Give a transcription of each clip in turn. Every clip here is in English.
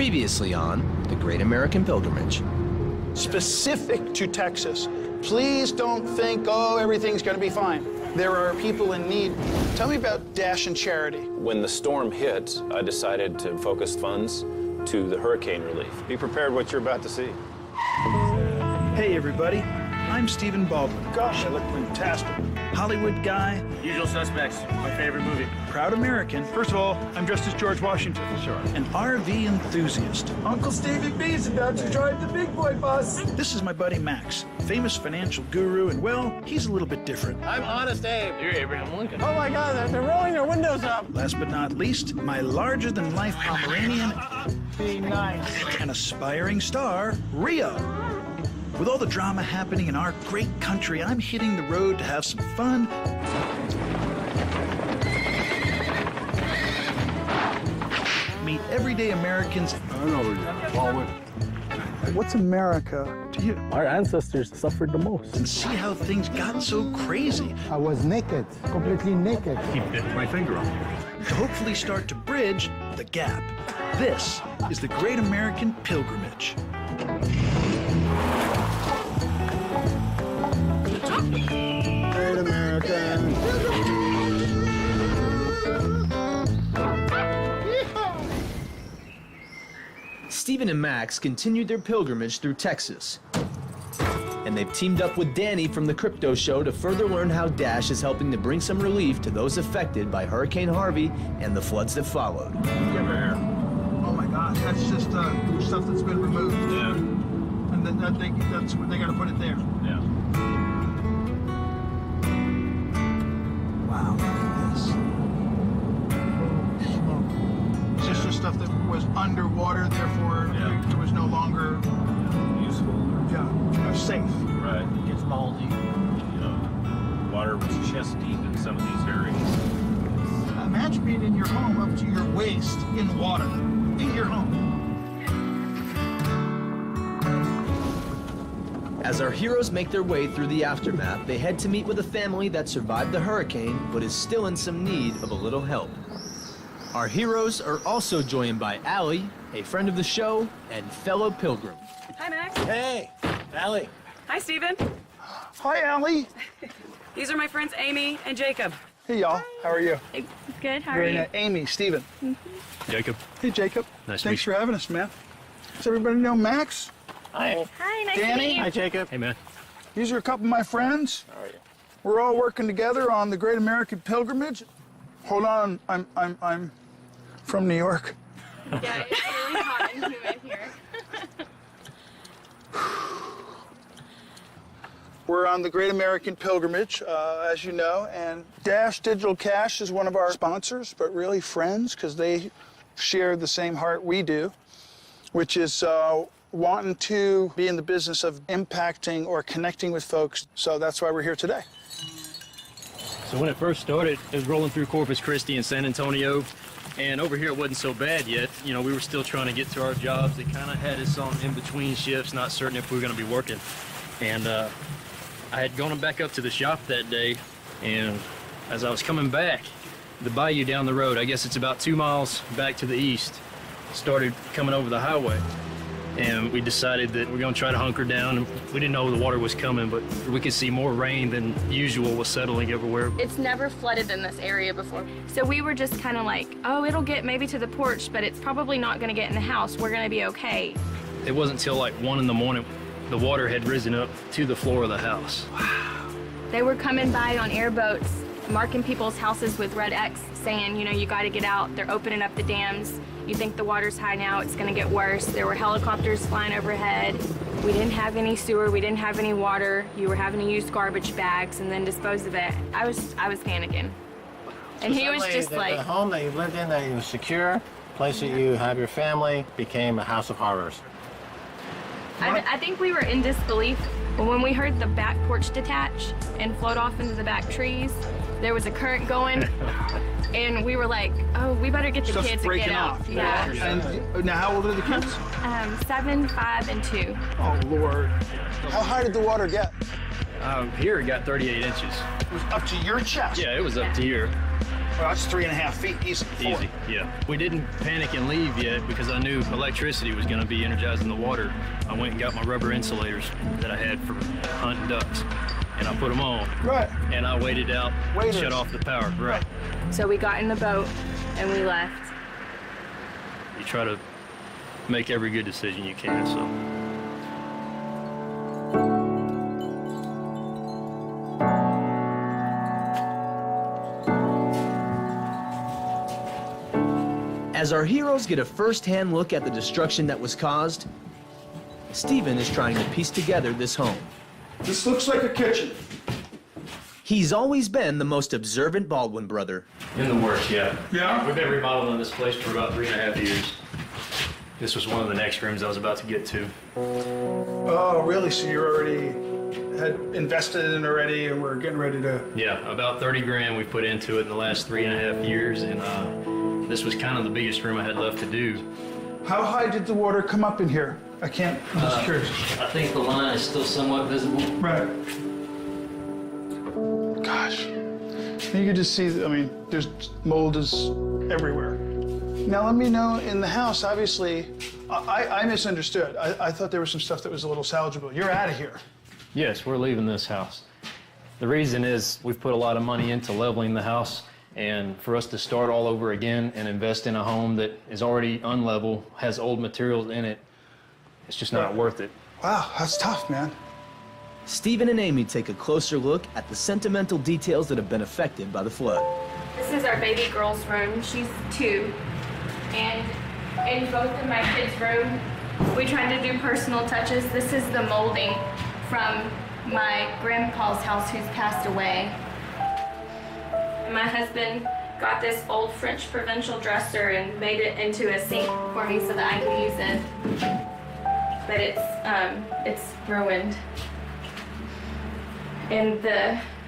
Previously on The Great American Pilgrimage. Specific to Texas. Please don't think, oh, everything's going to be fine. There are people in need. Tell me about Dash and Charity. When the storm hit, I decided to focus funds to the hurricane relief. Be prepared what you're about to see. Hey, everybody. I'm Stephen Baldwin. Gosh, I look fantastic. Hollywood guy. Usual Suspects, my favorite movie. Proud American. First of all, I'm dressed as George Washington. Sure. An RV enthusiast. Uncle Stevie B's about to drive the big boy bus. This is my buddy Max, famous financial guru, and well, he's a little bit different. I'm Honest Abe. You're Abraham Lincoln. Oh my God, they're rolling their windows up. Last but not least, my larger-than-life Pomeranian, Be nice. an aspiring star, Rio. With all the drama happening in our great country, I'm hitting the road to have some fun. Meet everyday Americans. What's America to you? Our ancestors suffered the most. And see how things got so crazy. I was naked, completely naked. He bit my finger off. To hopefully start to bridge the gap. This is the Great American Pilgrimage. Great American. Stephen and Max continued their pilgrimage through Texas. And they've teamed up with Danny from the Crypto Show to further learn how Dash is helping to bring some relief to those affected by Hurricane Harvey and the floods that followed. Oh my gosh, that's just stuff that's been removed. Yeah. And that's where they got to put it there. Yeah. Wow, look at this. It's just the stuff that was underwater, therefore it was no longer Useful. safe. Right. It gets moldy. Water was chest deep in some of these areas. Imagine being in your home up to your waist in water, in your home. As our heroes make their way through the aftermath, they head to meet with a family that survived the hurricane but is still in some need of a little help. Our heroes are also joined by Allie, a friend of the show and fellow pilgrim. Hi, Max. Hey, Allie. Hi, Stephen. Hi, Allie. These are my friends Amy and Jacob. Hey, y'all. How are you? Good, how are Very you? nice. Amy, Stephen. Jacob. Hey, Jacob. Nice to Thanks meet for having us, man. Does everybody know Max? Hi. Hi, nice Danny? to meet you. Hi, Jacob. Hey, man. These are a couple of my friends. How are you? We're all working together on the Great American Pilgrimage. Hold on, I'm from New York. Yeah, it's really hot and humid here. We're on the Great American Pilgrimage, as you know, and Dash Digital Cash is one of our sponsors, but really friends, because they share the same heart we do, which is wanting to be in the business of impacting or connecting with folks. So that's why we're here today. So when it first started, it was rolling through Corpus Christi and San Antonio. And over here, it wasn't so bad yet. You know, we were still trying to get to our jobs. They kind of had us on in between shifts, not certain if we were going to be working. And I had gone back up to the shop that day. And as I was coming back, the bayou down the road, I guess it's about 2 miles back to the east, started coming over the highway. And we decided that we're going to try to hunker down. We didn't know the water was coming, but we could see more rain than usual was settling everywhere. It's never flooded in this area before. So we were just kind of like, oh, it'll get maybe to the porch, but it's probably not going to get in the house. We're going to be okay. It wasn't until like 1 in the morning, the water had risen up to the floor of the house. They were coming by on airboats, marking people's houses with red X, saying, you know, you got to get out. They're opening up the dams. You think the water's high now, it's going to get worse. There were helicopters flying overhead. We didn't have any sewer, we didn't have any water. You were having to use garbage bags and then dispose of it. I was panicking. And he was just like... The home that you lived in, that you was secure, place that you have your family, became a house of horrors. I think we were in disbelief. But when we heard the back porch detach and float off into the back trees, there was a current going. And we were like, oh, we better get the Stuff's kids and breaking get out. off. Yeah. And now, how old are the kids? 7, 5, and 2. Oh, Lord. How high did the water get? Here it got 38 inches. It was up to your chest. Yeah, it was up to here. Well, that's 3.5 feet easy. Easy, yeah. We didn't panic and leave yet because I knew electricity was going to be energizing the water. I went and got my rubber insulators that I had for hunting ducks, and I put them on. Right. And I waited out, shut off the power. Right. So we got in the boat and we left. You try to make every good decision you can, so. As our heroes get a first-hand look at the destruction that was caused, Stephen is trying to piece together this home. This looks like a kitchen. He's always been the most observant Baldwin brother. In the works, yeah. Yeah? We've been remodeling this place for about 3.5 years. This was one of the next rooms I was about to get to. Oh, really? So you already had invested in it already and we're getting ready to... Yeah, about 30 grand we put into it in the last 3.5 years, and this was kind of the biggest room I had left to do. How high did the water come up in here? I'm just curious. I think the line is still somewhat visible. Right. Gosh. You can just see, I mean, there's mold is everywhere. Now let me know, in the house, obviously, I misunderstood. I thought there was some stuff that was a little salvageable. You're out of here. Yes, we're leaving this house. The reason is we've put a lot of money into leveling the house, and for us to start all over again and invest in a home that is already unlevel, has old materials in it, it's just not worth it. Wow, that's tough, man. Stephen and Amy take a closer look at the sentimental details that have been affected by the flood. This is our baby girl's room. She's 2. And in both of my kids' room, we tried to do personal touches. This is the molding from my grandpa's house who's passed away. And my husband got this old French provincial dresser and made it into a sink for me so that I could use it. But it's ruined. And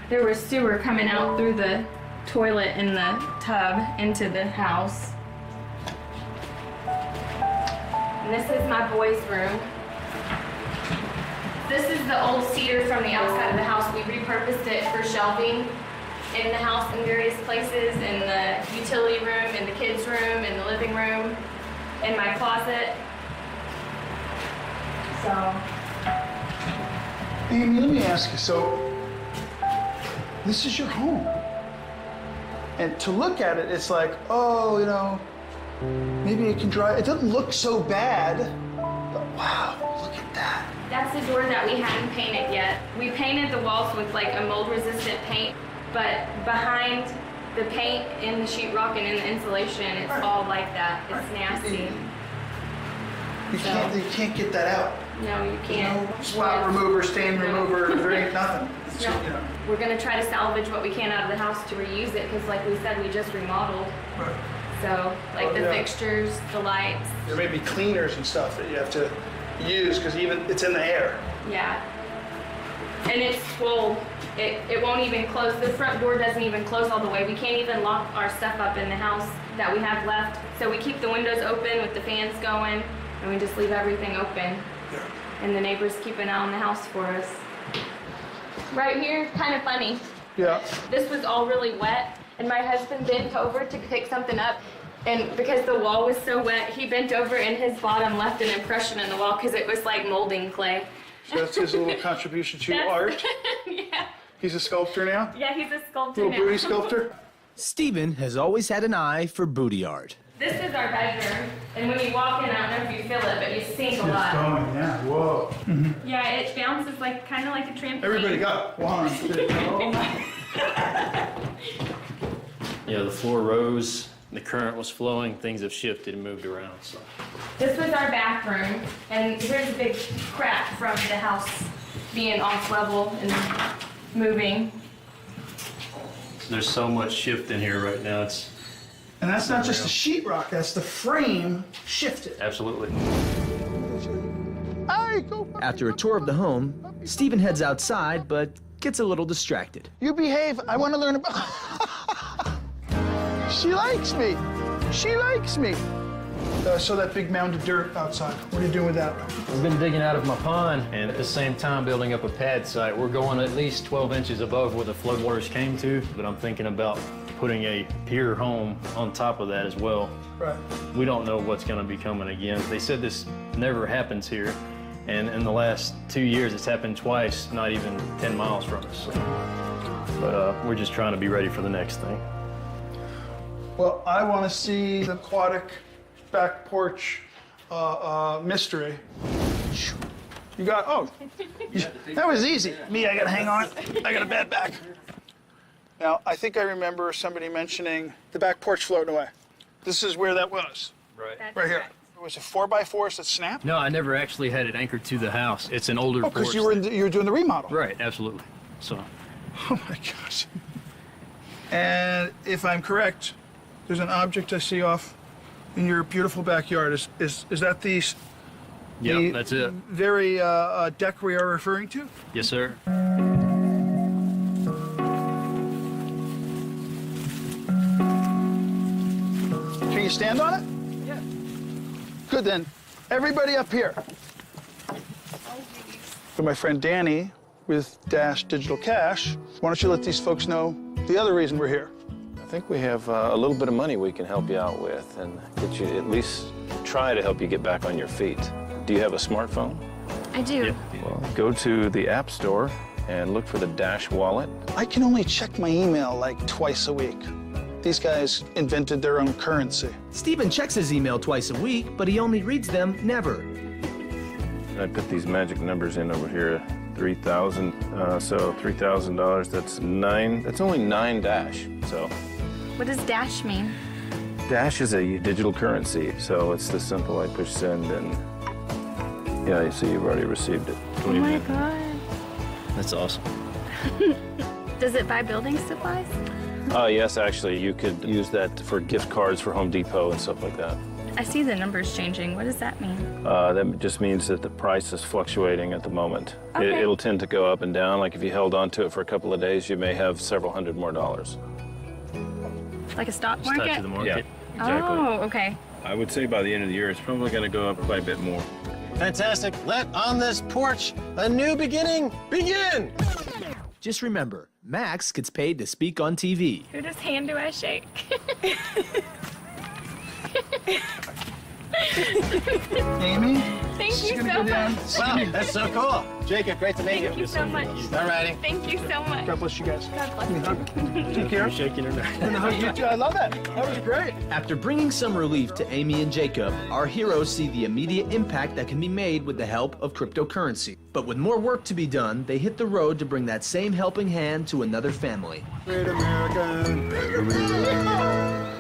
there was sewer coming out through the toilet in the tub into the house. And this is my boys' room. This is the old cedar from the outside of the house. We repurposed it for shelving in the house in various places, in the utility room, in the kids' room, in the living room, in my closet. So. Amy, let me ask you, so this is your home. And to look at it, it's like, oh, you know, maybe it can dry. It doesn't look so bad, but wow, look at that. That's the door that we hadn't painted yet. We painted the walls with like a mold-resistant paint, but behind the paint in the sheetrock and in the insulation, it's all like that. It's nasty. You can't get that out. No, you can't. No spot remover, stain remover, there ain't nothing. It's just, you know. We're gonna try to salvage what we can out of the house to reuse it, because like we said, we just remodeled. Right. So, like the fixtures, the lights. There may be cleaners and stuff that you have to use, because even it's in the air. Yeah. And it's full. It won't even close. The front door doesn't even close all the way. We can't even lock our stuff up in the house that we have left. So we keep the windows open with the fans going, and we just leave everything open. Yeah. And the neighbors keep an eye on the house for us. Right here, kind of funny. Yeah. This was all really wet, and my husband bent over to pick something up, and because the wall was so wet, he bent over and his bottom left an impression in the wall because it was like molding clay. So that's his little contribution to art. Yeah. He's a sculptor now? Yeah, he's a sculptor Little now. booty sculptor? Stephen has always had an eye for booty art. This is our bedroom, and when you walk in, I don't know if you feel it, but you sink a lot. Going, yeah, whoa. Yeah, it bounces like kind of like a trampoline. Everybody got 1, 2, Yeah, the floor rose, the current was flowing, things have shifted and moved around, so. This was our bathroom, and here's a big crack from the house being off level and moving. There's so much shift in here right now, it's And that's not just the sheetrock, that's the frame shifted. absolutely. After a tour of the home, Stephen heads outside, but gets a little distracted. You behave, I want to learn about... She likes me. She likes me. I saw that big mound of dirt outside. What are you doing with that? We've been digging out of my pond and at the same time building up a pad site. We're going at least 12 inches above where the floodwaters came to, but I'm thinking about putting a pier home on top of that as well. Right. We don't know what's going to be coming again. They said this never happens here, and in the last 2 years, it's happened twice, not even 10 miles from us. But we're just trying to be ready for the next thing. Well, I want to see the aquatic back porch mystery. You got, oh, that was easy. Me, I got to hang on. I got a bad back. Now, I think I remember somebody mentioning the back porch floating away. This is where that was. Right. Right here. It was a 4x4 that snapped? No, I never actually had it anchored to the house. It's an older porch. Because you were doing the remodel. Right, absolutely. So. Oh my gosh. And if I'm correct, there's an object I see off in your beautiful backyard. Is that the Yep, that's it. very deck we are referring to? Yes, sir. Can you stand on it? Yeah. Good then. Everybody up here. For my friend Danny with Dash Digital Cash, why don't you let these folks know the other reason we're here? I think we have a little bit of money we can help you out with and get you at least try to help you get back on your feet. Do you have a smartphone? I do. Yeah. Well, go to the App Store and look for the Dash Wallet. I can only check my email like twice a week. These guys invented their own currency. Stephen checks his email twice a week, but he only reads them never. I put these magic numbers in over here. 3,000, so $3,000, that's only 9 Dash, so. What does Dash mean? Dash is a digital currency, so it's this simple. I push send and, yeah, you see you've already received it. Oh my God. That's awesome. Does it buy building supplies? Yes, actually, you could use that for gift cards for Home Depot and stuff like that. I see the numbers changing. What does that mean? That just means that the price is fluctuating at the moment. Okay. It'll tend to go up and down. Like if you held on to it for a couple of days, you may have several hundred more dollars. Like a stock Just market? touch of the market. Exactly. Oh, okay. I would say by the end of the year, it's probably going to go up quite a bit more. Fantastic. Let on this porch a new beginning begin. Just remember, Max gets paid to speak on TV. Whose hand do I shake? Amy? Thank you so Go down. much. Wow, that's so cool. Jacob, great to meet you. Thank you so much. All righty. Thank you so much. God bless you guys. God bless you. Take care. You're shaking her now. You too. I love that. That was great. After bringing some relief to Amy and Jacob, our heroes see the immediate impact that can be made with the help of cryptocurrency. But with more work to be done, they hit the road to bring that same helping hand to another family. Great American. Great American.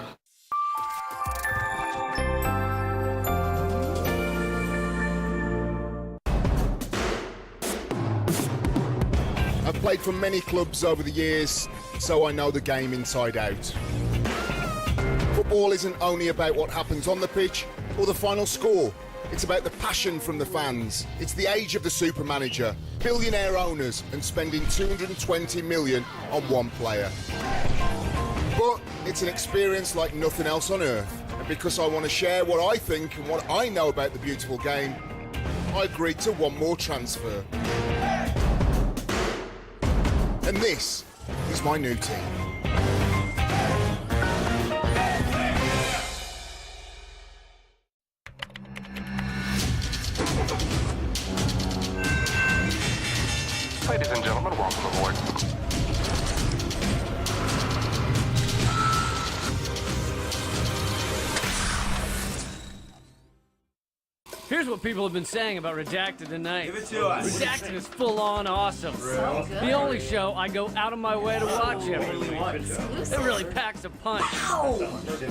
I've played for many clubs over the years, so I know the game inside out. Football isn't only about what happens on the pitch or the final score. It's about the passion from the fans. It's the age of the super manager, billionaire owners, and spending 220 million on one player. But it's an experience like nothing else on earth. And because I want to share what I think and what I know about the beautiful game, I agreed to one more transfer. And this is my new team. Ladies and gentlemen, welcome aboard. Here's what people have been saying about Redacted tonight. Give it to us. Redacted is full-on awesome. So good. The only show I go out of my way to watch every week. It really packs a punch.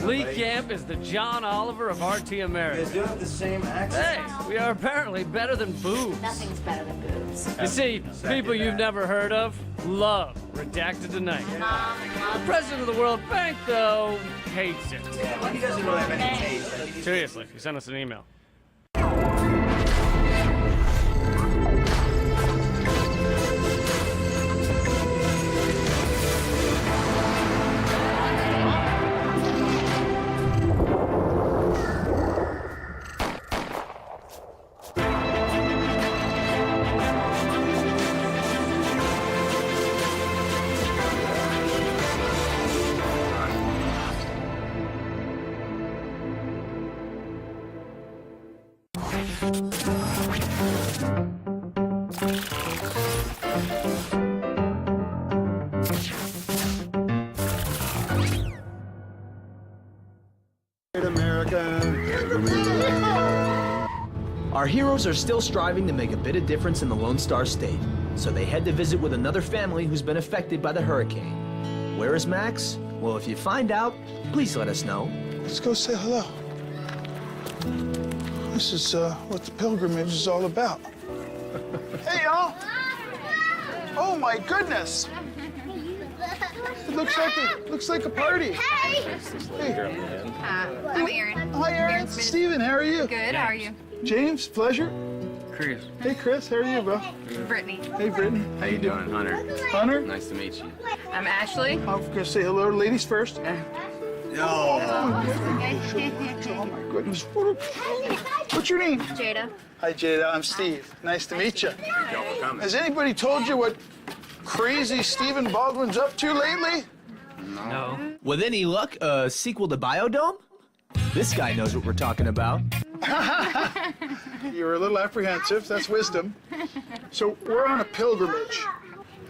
Lee Camp is the John Oliver of RT America. You guys do have the same accent. Hey, we are apparently better than boobs. Nothing's better than boobs. You see, people you've never heard of love Redacted tonight. The president of the World Bank, though, hates it. He doesn't really have any taste. Seriously, he sent us an email. Great America. Our heroes are still striving to make a bit of difference in the Lone Star State, so they head to visit with another family who's been affected by the hurricane. Where is Max? Well, if you find out, please let us know. Let's go say hello. This is what the pilgrimage is all about. Hey, y'all. Oh, my goodness. It looks like a party. Hey! Hey. I'm Erin. Hi, Erin. Steven, how are you? Good, how are you? James, pleasure. Chris. Hey, Chris, how are you, bro? Brittany. Hey, Brittany. How you doing, Hunter? Hunter? Nice to meet you. I'm Ashley. I'm gonna say hello to ladies first. Oh my goodness. What's your name? Jada. Hi, Jada. I'm Steve. Nice to meet you. Has anybody told you what crazy Stephen Baldwin's up to lately? No. With any luck, a sequel to Biodome? This guy knows what we're talking about. You were a little apprehensive. That's wisdom. So we're on a pilgrimage.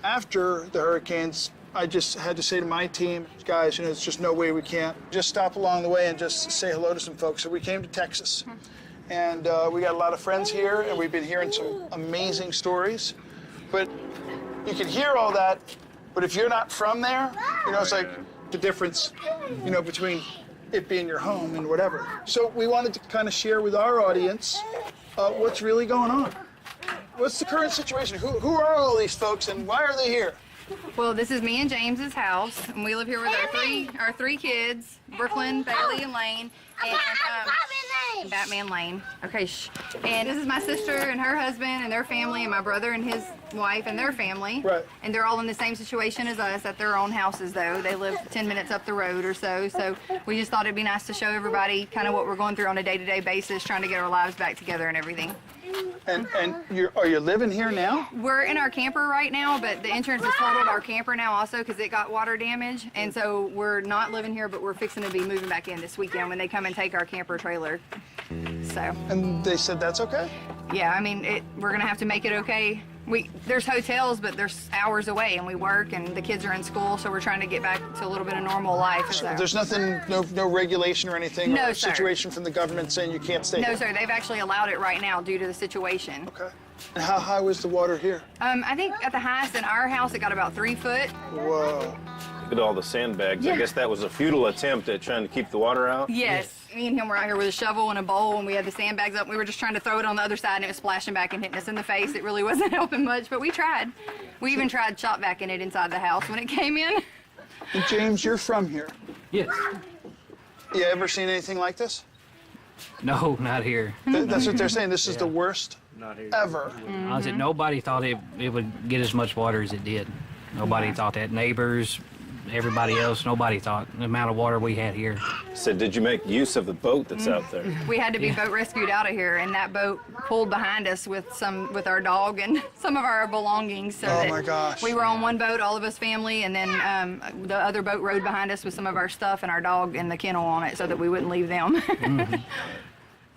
After the hurricanes, I just had to say to my team, guys, you know, there's just no way we can't just stop along the way and just say hello to some folks. So we came to Texas. And we got a lot of friends here, and we've been hearing some amazing stories. But you can hear all that, but if you're not from there, you know, it's like the difference, you know, between it being your home and whatever. So we wanted to kind of share with our audience what's really going on. What's the current situation? Who are all these folks, and why are they here? Well, this is me and James's house, and we live here with our three kids, Brooklyn, Bailey, and Lane. And Batman Lane. Okay, shh. And this is my sister and her husband and their family, and my brother and his wife and their family. Right. And they're all in the same situation as us at their own houses, though. They live 10 minutes up the road or so. So we just thought it'd be nice to show everybody kind of what we're going through on a day-to-day basis, trying to get our lives back together and everything. And are you living here now? We're in our camper right now, but the insurance has totaled our camper now also because it got water damage. And so we're not living here, but we're fixing to be moving back in this weekend when they come and take our camper trailer. So. And they said that's okay? Yeah, I mean, we're going to have to make it okay. There's hotels, but there's hours away, and we work, and the kids are in school, so we're trying to get back to a little bit of normal life. So there's nothing, no regulation or anything, no, or situation from the government saying you can't stay here? No, here? They've actually allowed it right now due to the situation. Okay. And how high was the water here? I think at the highest in our house, it got about 3 foot. Whoa. Look at all the sandbags. Yeah. I guess that was a futile attempt at trying to keep the water out? Yes. Me and him were out here with a shovel and a bowl, and we had the sandbags up. We were just trying to throw it on the other side, and it was splashing back and hitting us in the face. It really wasn't helping much, but we tried. We even tried shop vacuuming it inside the house when it came in. And James, you're from here? Yes. You ever seen anything like this? No, not here. That's what they're saying. This is the worst ever. Honestly, nobody thought it would get as much water as it did. Nobody thought that. Neighbors, everybody else, nobody thought the amount of water we had here. So did you make use of the boat that's out there? We had to be boat rescued out of here, and that boat pulled behind us with our dog and some of our belongings. So oh my gosh. We were on one boat, all of us family, and then the other boat rode behind us with some of our stuff and our dog and the kennel on it so that we wouldn't leave them.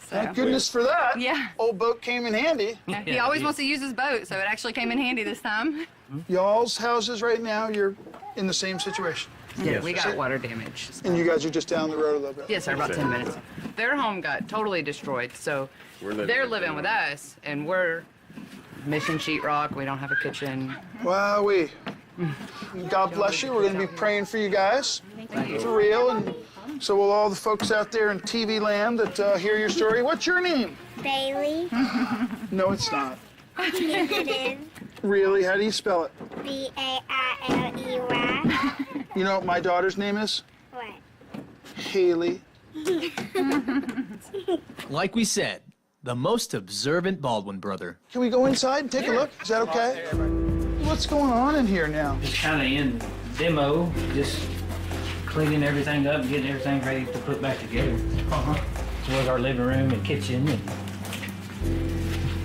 So. Thank goodness for that. Yeah. Old boat came in handy. Yeah, he always wants to use his boat, so it actually came in handy this time. Y'all's houses right now, you're in the same situation. Yeah, we got water damage. And you guys are just down the road a little bit. Yes, sir, about 10 minutes. Their home got totally destroyed, so they're living with us, and we're missing sheetrock. We don't have a kitchen. Wowee. God bless you. We're going to be praying for you guys. For real. And so will all the folks out there in TV land that hear your story. What's your name? Bailey. No, it's not. Yes, it is. Really? How do you spell it? B-A-I-L-E-Y. You know what my daughter's name is? What? Haley. Like we said, the most observant Baldwin brother. Can we go inside and take a look? Is that okay? What's going on in here now? Just kind of in demo, just cleaning everything up and getting everything ready to put back together. This was our living room and kitchen, and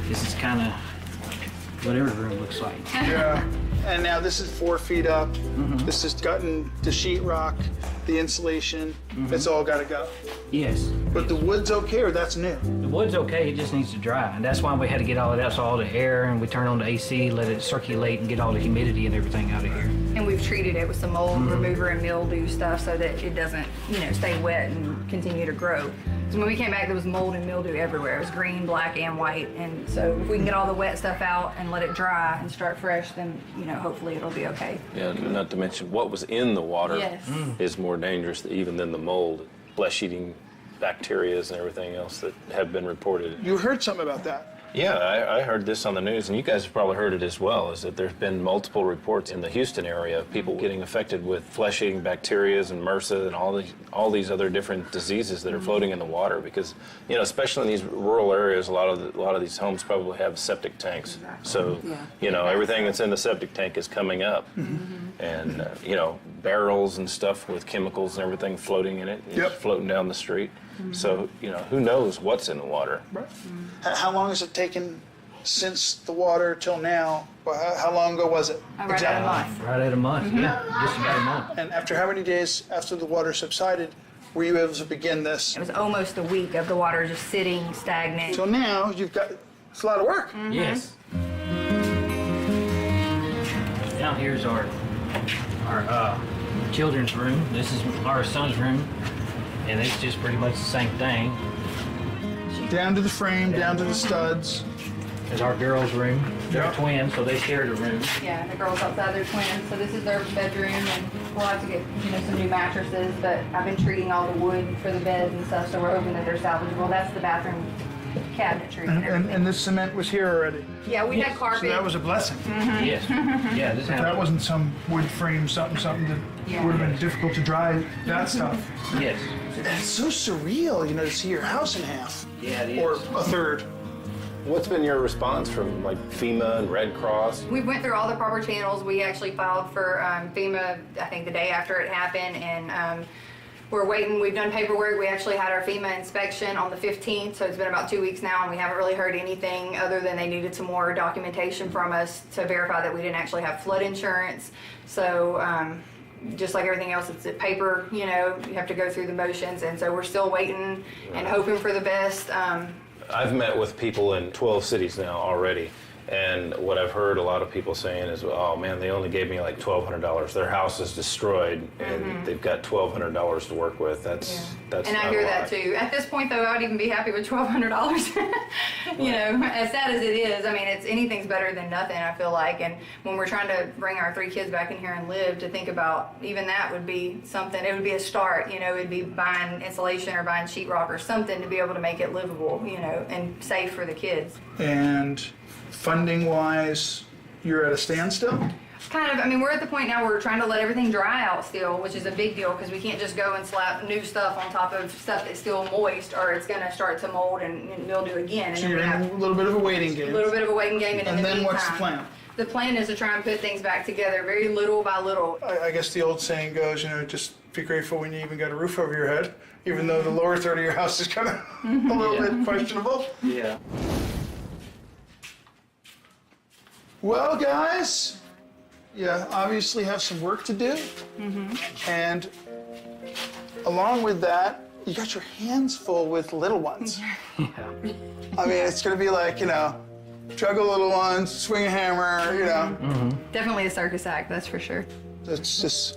this is kind of what every room looks like. Yeah. And now this is 4 feet up. This is gutting the sheetrock. the insulation, it's all got to go. Yes. But the wood's okay, or that's new? The wood's okay, it just needs to dry. And that's why we had to get all of that, so all the air, and we turn on the AC, let it circulate and get all the humidity and everything out of here. And we've treated it with some mold remover and mildew stuff so that it doesn't, stay wet and continue to grow. So when we came back, there was mold and mildew everywhere. It was green, black, and white. And so if we can get all the wet stuff out and let it dry and start fresh, then, hopefully it'll be okay. Yeah, not to mention what was in the water Yes. is more dangerous even than the mold, flesh-eating bacteria and everything else that have been reported. You heard something about that. Yeah, I heard this on the news, and you guys have probably heard it as well, is that there's been multiple reports in the Houston area of people getting affected with flesh-eating bacteria and MRSA and all these other different diseases that are floating in the water because, especially in these rural areas, a lot of these homes probably have septic tanks. So, everything that's in the septic tank is coming up. And, barrels and stuff with chemicals and everything floating in it, floating down the street. So, who knows what's in the water. Right. How long has it taken since the water till now? How long ago was it? Right at a month. Right at a month, yeah, just about a month. And after how many days after the water subsided were you able to begin this? It was almost a week of the water just sitting stagnant. So now it's a lot of work. Yes. Down here's our children's room. This is our son's room, and it's just pretty much the same thing. Down to the frame, down to the studs. Is our girls' room. They're twins, so they share the room. Yeah, the girls outside, they're twins. So this is their bedroom, and we'll have to get some new mattresses. But I've been treating all the wood for the beds and stuff, so we're hoping that they're salvageable. That's the bathroom cabinetry and everything. And this cement was here already. Yeah, we had carpet. So that was a blessing. Yes. Yeah, this That wasn't some wood frame, something that would have been difficult to dry that stuff. Yes. It's so surreal, to see your house in half. Yeah, it is. Or a third. What's been your response from FEMA and Red Cross? We went through all the proper channels. We actually filed for FEMA, I think the day after it happened, and we're waiting. We've done paperwork. We actually had our FEMA inspection on the 15th, so it's been about 2 weeks now, and we haven't really heard anything other than they needed some more documentation from us to verify that we didn't actually have flood insurance. So just like everything else, it's a paper, you have to go through the motions, and so we're still waiting and hoping for the best. I've met with people in 12 cities now already, and what I've heard a lot of people saying is, oh man, they only gave me like $1,200. Their house is destroyed, and they've got $1,200 to work with. That's And I hear that too. At this point, though, I'd even be happy with $1,200. As sad as it is, I mean, anything's better than nothing, I feel like. And when we're trying to bring our 3 kids back in here and live, to think about even that would be something. It would be a start, it'd be buying insulation or buying sheetrock or something to be able to make it livable, and safe for the kids. And funding-wise, you're at a standstill? Kind of. I mean, we're at the point now where we're trying to let everything dry out still, which is a big deal because we can't just go and slap new stuff on top of stuff that's still moist, or it's going to start to mold and mildew again. So you're in a little bit of a waiting game. A little bit of a waiting game, and in the then what's the meantime, plan? The plan is to try and put things back together very little by little. I guess the old saying goes, just be grateful when you even got a roof over your head, even though the lower third of your house is kind of a little bit questionable. Yeah. Well, guys, you obviously have some work to do. And along with that, you got your hands full with little ones. Yeah. I mean, it's going to be like, juggle little ones, swing a hammer, Definitely a circus act, that's for sure. It's just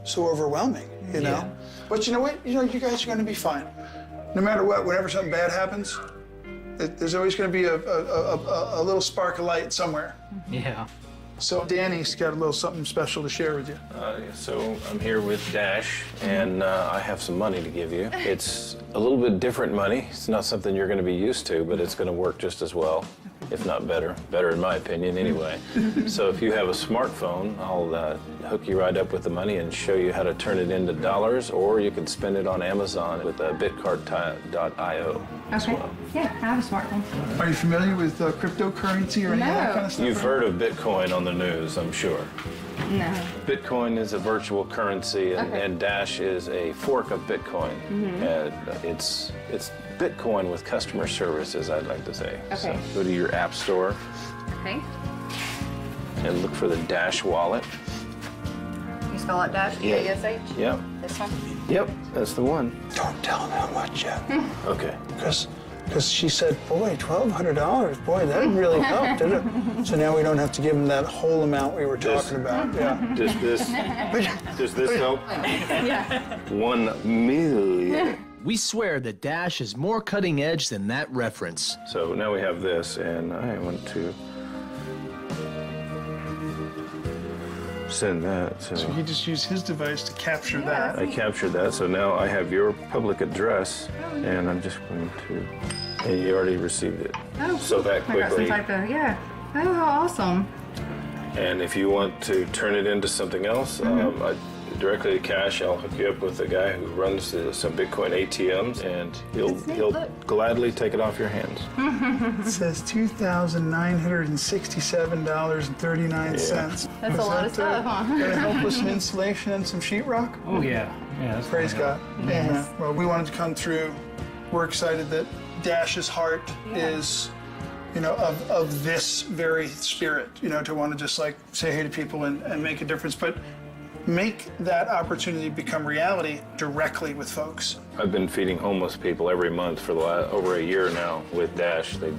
so overwhelming, you know? Yeah. But you know what? You guys are going to be fine. No matter what, whenever something bad happens, there's always going to be a little spark of light somewhere. Yeah. So Danny's got a little something special to share with you. So I'm here with Dash, and I have some money to give you. It's a little bit different money. It's not something you're going to be used to, but it's going to work just as well, if not better. Better in my opinion, anyway. So if you have a smartphone, I'll hook you right up with the money and show you how to turn it into dollars, or you can spend it on Amazon with bitcard.io as well. Yeah, I have a smartphone. Are you familiar with cryptocurrency or any of that kind of stuff? You've heard of Bitcoin on the news, I'm sure. No. Bitcoin is a virtual currency, and Dash is a fork of Bitcoin. And it's Bitcoin with customer services, I'd like to say. Okay. So go to your app store Okay. and look for the Dash wallet. Use spell out Dash, D-A-S-H? Yep. This one? Yep, that's the one. Don't tell him how much yet. Okay. Because she said, boy, $1,200. Boy, that really helped, didn't it? So now we don't have to give him that whole amount we were talking about. Yeah. Does this help? Yeah. 1 million. We swear that Dash is more cutting edge than that reference. So now we have this, and I want to send that. So he just used his device to capture that. I captured that, so now I have your public address, and I'm just going to. And you already received it. Oh, so that I got some quickly. typo, yeah. Oh, how awesome. And if you want to turn it into something else, directly to Cash, I'll hook you up with a guy who runs some Bitcoin ATMs, and he'll gladly take it off your hands. It says $2,967.39. That's a lot of stuff, huh? Gonna help with some insulation and some sheetrock? Oh, yeah. Yeah, that's Praise God. Yes. Yeah. Well, we wanted to come through. We're excited that Dash's heart is, of this very spirit, to want to just like say hey to people and make a difference, but make that opportunity become reality directly with folks. I've been feeding homeless people every month for over a year now with Dash. They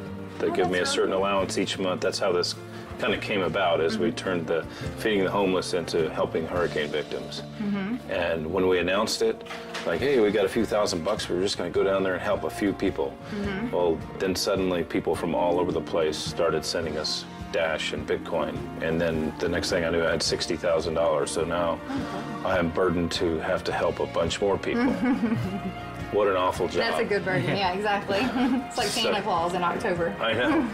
give me a certain allowance each month. That's how this kind of came about, as we turned the feeding the homeless into helping hurricane victims. And when we announced it, like, hey, we got a few $1,000, we're just going to go down there and help a few people. Well, then suddenly people from all over the place started sending us Dash and Bitcoin. And then the next thing I knew, I had $60,000. So now I am burdened to have to help a bunch more people. What an awful job. That's a good burden, yeah, exactly. It's like Santa Claus in October. I know.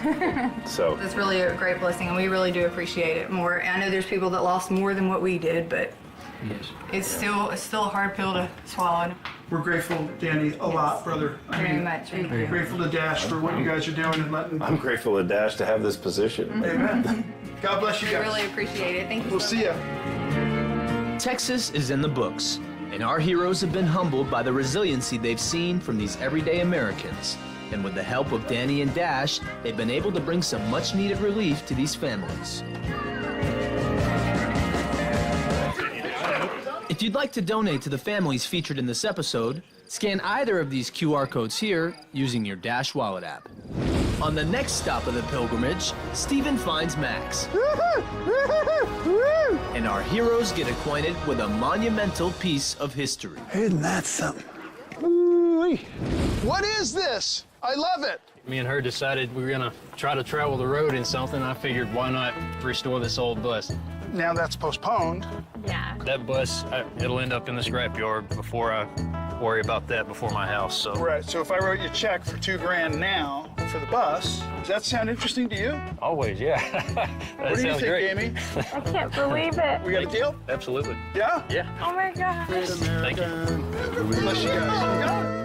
So It's really a great blessing, and we really do appreciate it more. I know there's people that lost more than what we did, but it's still a hard pill to swallow. We're grateful, Danny, a lot, brother. Very much. Thank you. Grateful to Dash for what you guys are doing and letting. I'm grateful to Dash to have this position. Amen. God bless you We guys. really appreciate it. Thank you. We'll so see much. ya. Texas is in the books, and our heroes have been humbled by the resiliency they've seen from these everyday Americans. And with the help of Danny and Dash, they've been able to bring some much-needed relief to these families. If you'd like to donate to the families featured in this episode, scan either of these QR codes here using your Dash Wallet app. On the next stop of the pilgrimage, Stephen finds Max. And our heroes get acquainted with a monumental piece of history. Isn't that something? Ooh-wee. What is this? I love it. Me and her decided we were gonna try to travel the road in something. I figured, why not restore this old bus? Now that's postponed. Yeah. That bus, it'll end up in the scrapyard before I worry about that before my house. So Right, so if I wrote you a check for $2,000 now for the bus, does that sound interesting to you? always, yeah. That What do you sounds think, great. Amy? I can't believe it. We got a deal? Absolutely. Yeah? Yeah. Oh my gosh. Thank you. Bless you guys.